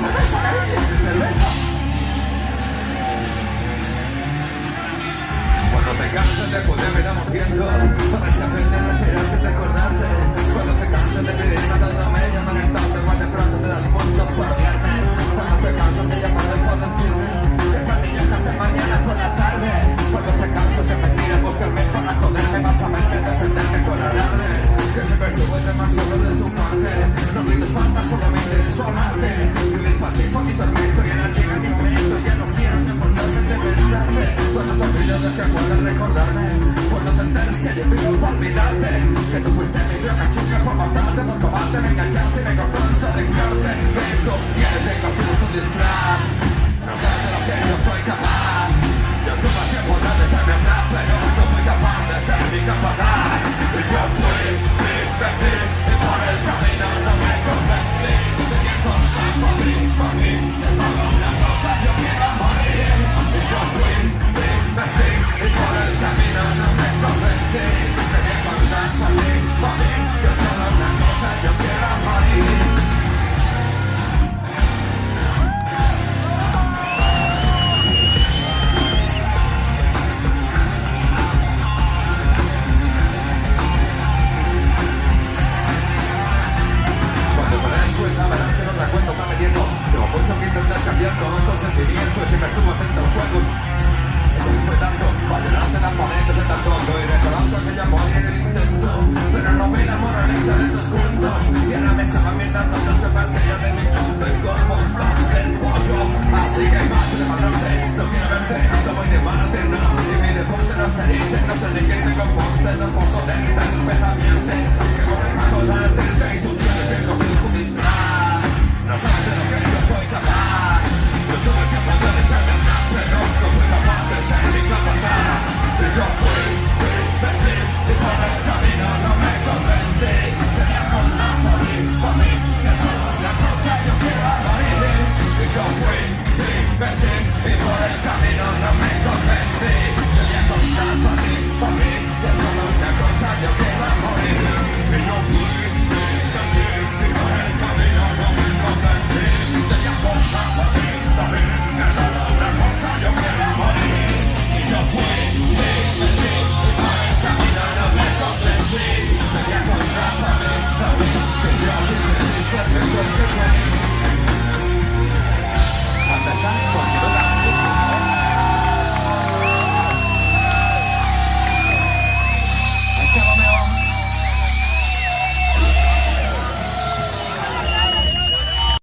cerveza, cariño, cerveza. Cuando te cansas de poder ver amortiendo, a ver si aprendes a respirar sin recordarte. Cuando te cansas de vivir matándome, llamar el tarde, más de pronto te dan puntos por odiarme. Cuando te cansas de llamarme por decirme que para niños cantes mañana por la tarde. Cuando te cansas de venir a buscarme para joderme, vas a verme defenderme con alardes. Que siempre estuve demasiado de tu parte. No me tus faltas, solamente solarte. Vivir para ti fue mi tormento y ahora llega mi momento. Ya no quiero ni acordarme de besarte. Cuando te olvides de que puedes recordarme. Cuando te enteres que yo vivo para olvidarte. Que tú fuiste mi droga chica por bastante. Por cobarde me enganchaste y me pronto de criarte. Vengo, quieres de consigo tu disfraz. No sabes de lo que yo soy capaz. Yo tuve tiempo de echarme atrás, pero no soy capaz de ser mi capataz. Yo fui vete, y por el camino no me convencí. Tenía cosas para mí, es solo una cosa, yo quiero morir. Yo fui vete, y por el camino no me convencí. Tenía cosas para mí, es solo una cosa, yo quiero morir. Verás que no te cuento está metiendo. Llevo mucho que intentas cambiar todo con sentimiento y siempre estuvo atento al juego. Fue tanto para llenarte las paredes en tan tonto y reconozco que ya voy en el intento, pero no vi la moralidad de tus cuentos y ahora me saben mis datos, no se va que yo de mi punto y como el pollo. Así que más de mandarte, no quiero verte, no voy de marte, no. Y mi deporte no se dice, no sé ni quién te conforte, no puedo joderte, no me da miente, que voy a joderte y tú